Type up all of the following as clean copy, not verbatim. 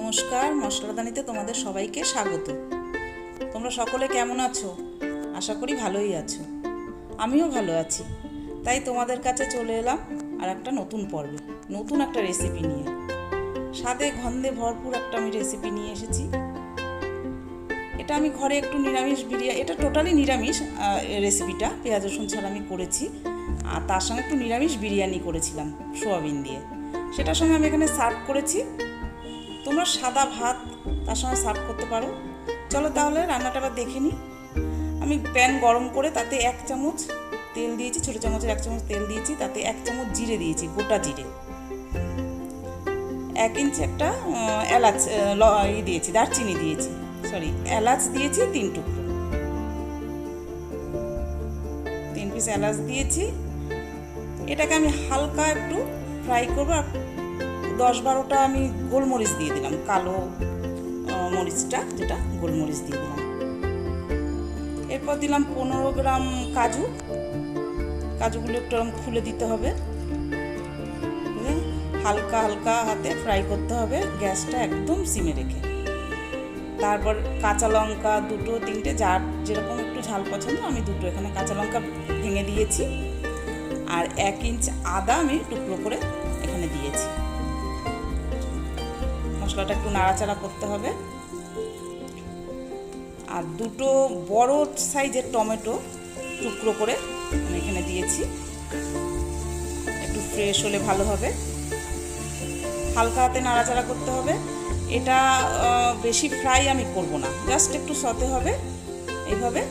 নমস্কার, মশলাদানিতে তোমাদের সবাইকে স্বাগত। তোমরা সকলে কেমন আছো? আশা করি ভালোই আছো। আমিও ভালো আছি। তাই তোমাদের কাছে চলে এলাম আর একটা নতুন পর্বে, নতুন একটা রেসিপি নিয়ে। স্বাদে গন্ধে ভরপুর একটা আমি রেসিপি নিয়ে এসেছি। এটা আমি ঘরে একটু নিরামিষ বিরিয়ানি, এটা টোটালি নিরামিষ রেসিপিটা, পেঁয়াজ রসুন ছাড়া আমি করেছি। আর তার সঙ্গে একটু নিরামিষ বিরিয়ানি করেছিলাম সোয়াবিন দিয়ে, সেটার সঙ্গে আমি এখানে সার্ভ করেছি। তোমরা সাদা ভাত তার সঙ্গে সার্ভ করতে পারো। চলো তাহলে রান্নাটা আবার দেখে নিই। আমি প্যান গরম করে তাতে 1 চামচ তেল দিয়েছি, ছোটো চামচের 1 চামচ তেল দিয়েছি, তাতে 1 চামচ জিরে দিয়েছি, গোটা জিরে। 1 ইঞ্চি একটা এলাচ দিয়েছি, দারচিনি দিয়েছি, এলাচ দিয়েছি 3 টুকরো, 3 পিস এলাচ দিয়েছি। এটাকে আমি হালকা একটু ফ্রাই করবো। আর 10-12টা আমি গোলমরিচ দিয়ে দিলাম, কালো মরিচটা, যেটা গোলমরিচ দিয়ে দিলাম। এরপর দিলাম 15 গ্রাম কাজু। কাজুগুলো একটু খুলে দিতে হবে, হালকা হালকা হাতে ফ্রাই করতে হবে, গ্যাসটা একদম সিমে রেখে। তারপর কাঁচা লঙ্কা 2-3টে, যার যেরকম একটু ঝাল পছন্দ, আমি 2টো এখানে কাঁচা লঙ্কা ভেঙে দিয়েছি। আর 1 ইঞ্চ আদা আমি টুকরো করে এখানে দিয়েছি। মশলাটা একটু নাড়াচাড়া করতে হবে। আর 2টো বড় সাইজের টমেটো টুকরো করে আমি এখানে দিয়েছি। একটু ফ্রেশ হলে ভালো হবে। হালকা হাতে নাড়াচাড়া করতে হবে। এটা বেশি ফ্রাই আমি করব না, জাস্ট একটু সতে হবে এইভাবে।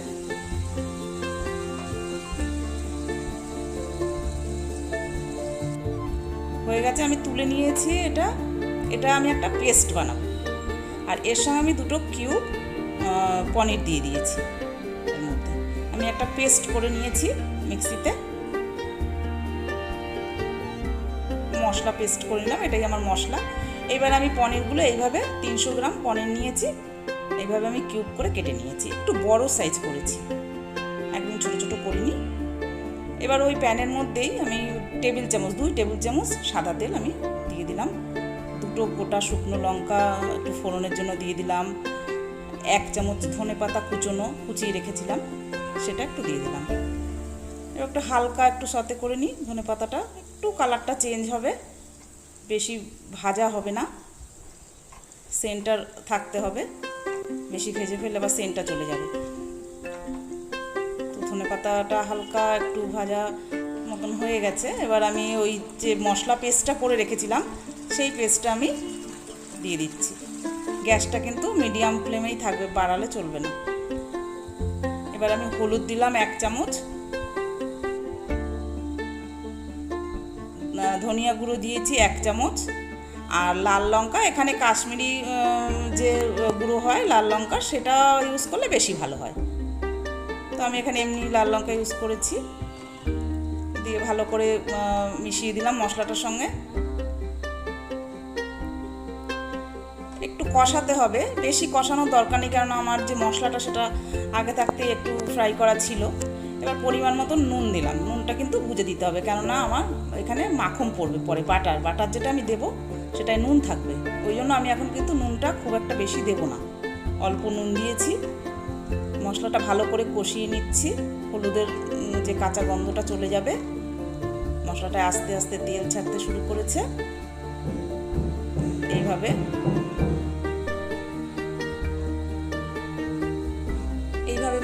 হয়ে গেছে, আমি তুলে নিয়েছি। এটা আমি একটা পেস্ট বানাবো। আর এর সঙ্গে আমি 2টো কিউব পনির দিয়ে দিয়েছি। এর মধ্যে আমি একটা পেস্ট করে নিয়েছি মিক্সিতে, মশলা পেস্ট করে নিলাম, এটাই আমার মশলা। এবার আমি পনিরগুলো এইভাবে 300 গ্রাম পনির নিয়েছি, এইভাবে আমি কিউব করে কেটে নিয়েছি। একটু বড় সাইজ করেছি, একদম ছোটো ছোটো করিনি। এবার ওই প্যানের মধ্যেই আমি 2 টেবিল চামচ সাদা তেল আমি দিয়ে দিলাম। 2টো গোটা শুকনো লঙ্কা একটু ফোড়নের জন্য দিয়ে দিলাম। 1 চামচ ধনেপাতা কুচিয়ে রেখেছিলাম, সেটা একটু দিয়ে দিলাম। এবার একটু হালকা একটু সতে করে নিই। ধনেপাতাটা একটু কালারটা চেঞ্জ হবে, বেশি ভাজা হবে না, সেন্টটা থাকতে হবে। বেশি ভেজে ফেললে আবার সেন্টটা চলে যাবে। তো ধনেপাতাটা হালকা একটু ভাজা মতন হয়ে গেছে। এবার আমি ওই যে মশলা পেস্টটা করে রেখেছিলাম, সেই পেস্টটা আমি দিয়ে দিচ্ছি। গ্যাসটা কিন্তু মিডিয়াম ফ্লেমেই থাকবে, বাড়ালে চলবে না। এবার আমি হলুদ দিলাম 1 চামচ, ধনিয়া গুঁড়ো দিয়েছি 1 চামচ, আর লাল লঙ্কা, এখানে কাশ্মীরি যে গুঁড়ো হয় লাল লঙ্কা, সেটা ইউজ করলে বেশি ভালো হয়। তো আমি এখানে এমনি লাল লঙ্কা ইউজ করেছি। দিয়ে ভালো করে মিশিয়ে দিলাম মশলাটার সঙ্গে। একটু কষাতে হবে, বেশি কষানোর দরকার নেই, কারণ আমার যে মশলাটা সেটা আগে থাকতে একটু ফ্রাই করা ছিল। এবার পরিমাণ মতো নুন দিলাম। নুনটা কিন্তু বুঝে দিতে হবে, কেননা আমার এখানে মাখন পড়বে পরে, বাটার যেটা আমি দেবো সেটাই নুন থাকবে। ওই জন্য আমি এখন কিন্তু নুনটা খুব একটা বেশি দেবো না, অল্প নুন দিয়েছি। মশলাটা ভালো করে কষিয়ে নিচ্ছি, হলুদের যে কাঁচা গন্ধটা চলে যাবে। মশলাটা আস্তে আস্তে তেল ছাড়তে শুরু করেছে। এইভাবে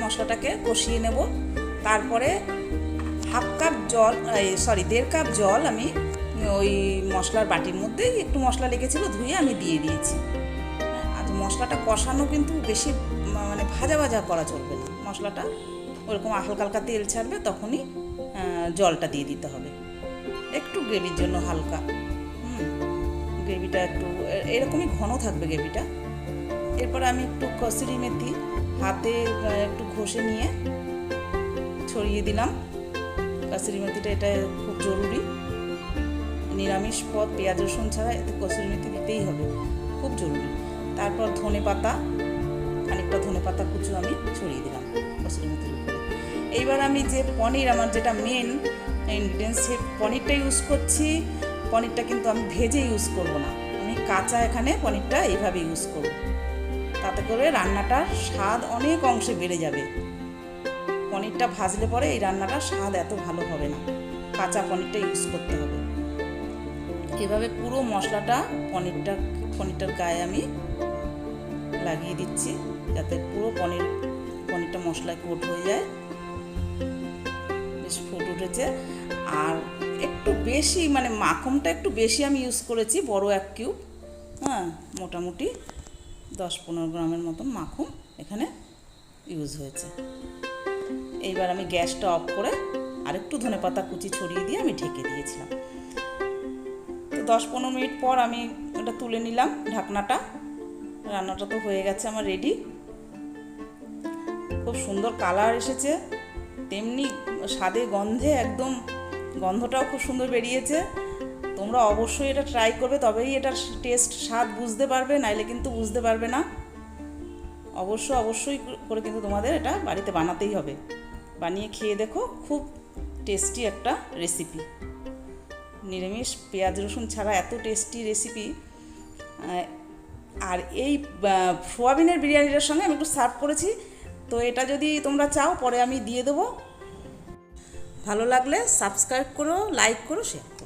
মশলাটাকে কষিয়ে নেব। তারপরে 1.5 কাপ জল আমি ওই মশলার বাটির মধ্যেই, একটু মশলা লেগেছিল, ধুয়ে আমি দিয়ে দিয়েছি। আর মশলাটা কষানো কিন্তু বেশি মানে ভাজা করা চলবে না। মশলাটা ওরকম হালকা হালকা তেল ছাড়বে, তখনই জলটা দিয়ে দিতে হবে, একটু গ্রেভির জন্য হালকা। গ্রেভিটা একটু এরকমই ঘন থাকবে গ্রেভিটা। এরপরে আমি একটু কসুরি মেথি হাতে একটু ঘষে নিয়ে ছড়িয়ে দিলাম। কসুরি মেথিটা এটা খুব জরুরি, নিরামিষ পদ, পেঁয়াজ রসুন ছাড়া এতে কসুরি মেথি দিতেই হবে, খুব জরুরি। তারপর খানিকটা ধনেপাতা কুচু আমি ছড়িয়ে দিলাম কসুরি মেথির উপরে। এইবার আমি যে পনির, আমার যেটা মেন ইনগ্রিডিয়েন্টস, সেই পনিরটা ইউজ করছি। পনিরটা কিন্তু আমি ভেজে ইউজ করব না, আমি কাঁচা এখানে পনিরটা এইভাবে ইউজ করব, তাতে করে রান্নাটার স্বাদ অনেক অংশে বেড়ে যাবে। পনিরটা ভাজলে পরে এই রান্নাটার স্বাদ এত ভালো হবে না, কাঁচা পনিরটা ইউজ করতে হবে। এভাবে পুরো মশলাটা পনিরটার গায়ে আমি লাগিয়ে দিচ্ছি, যাতে পুরো পনিরটা মশলায় কোট হয়ে যায়। বেশ ফুট উঠেছে। আর একটু বেশি মানে মাখনটা একটু বেশি আমি ইউজ করেছি, বড় 1 কিউব, হ্যাঁ, মোটামুটি 10-15 গ্রামের মতন মাখন এখানে ইউজ হয়েছে। এইবার আমি গ্যাসটা অফ করে আরেকটু ধনেপাতা কুচি ছড়িয়ে দিয়ে আমি ঢেকে দিয়েছিলাম। তো 10-15 মিনিট পর আমি এটা তুলে নিলাম ঢাকনাটা। রান্নাটা তো হয়ে গেছে আমার রেডি। খুব সুন্দর কালার এসেছে, তেমনি স্বাদে গন্ধে একদম গন্ধটাও খুব সুন্দর বেরিয়েছে। তোমরা অবশ্যই এটা ট্রাই করবে, তবেই এটার টেস্ট স্বাদ বুঝতে পারবে, নাইলে কিন্তু বুঝতে পারবে না। অবশ্যই করে কিন্তু তোমাদের এটা বাড়িতে বানাতেই হবে। বানিয়ে খেয়ে দেখো, খুব টেস্টি একটা রেসিপি। নিরামিষ পেঁয়াজ রসুন ছাড়া এত টেস্টি রেসিপি। আর এই সোয়াবিনের বিরিয়ানিটার সঙ্গে আমি একটু সার্ভ করেছি, তো এটা যদি তোমরা চাও পরে আমি দিয়ে দেবো। ভালো লাগলে সাবস্ক্রাইব করো, লাইক করো, শেয়ার করো।